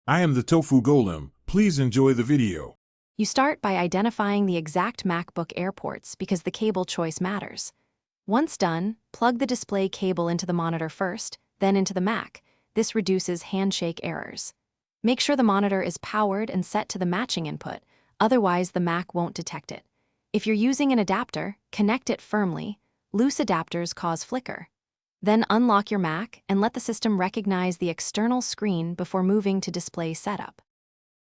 I am the Tofu Golem. Please enjoy the video. You start by identifying the exact MacBook Air ports because the cable choice matters. Once done, plug the display cable into the monitor first, then into the Mac. This reduces handshake errors. Make sure the monitor is powered and set to the matching input, otherwise the Mac won't detect it. If you're using an adapter, connect it firmly. Loose adapters cause flicker. Then unlock your Mac and let the system recognize the external screen before moving to display setup.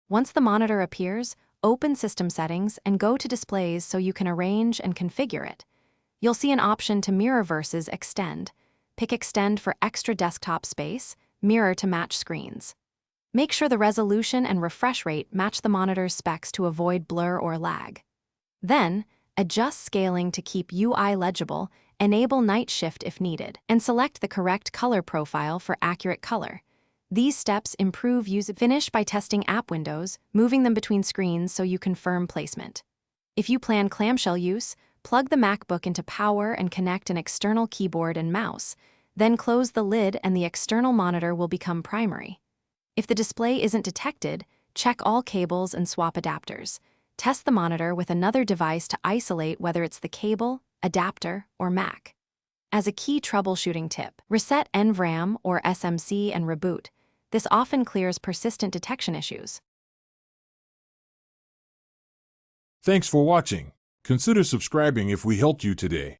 Once the monitor appears, open System Settings and go to Displays so you can arrange and configure it. You'll see an option to mirror versus extend. Pick Extend for extra desktop space, mirror to match screens. Make sure the resolution and refresh rate match the monitor's specs to avoid blur or lag. Then, adjust scaling to keep UI legible, enable night shift if needed, and select the correct color profile for accurate color. These steps improve usability. Finish by testing app windows, moving them between screens so you confirm placement. If you plan clamshell use, plug the MacBook into power and connect an external keyboard and mouse. Then close the lid and the external monitor will become primary. If the display isn't detected, check all cables and swap adapters. Test the monitor with another device to isolate whether it's the cable, adapter, or Mac. As a key troubleshooting tip, reset NVRAM or SMC and reboot. This often clears persistent detection issues. Thanks for watching. Consider subscribing if we helped you today.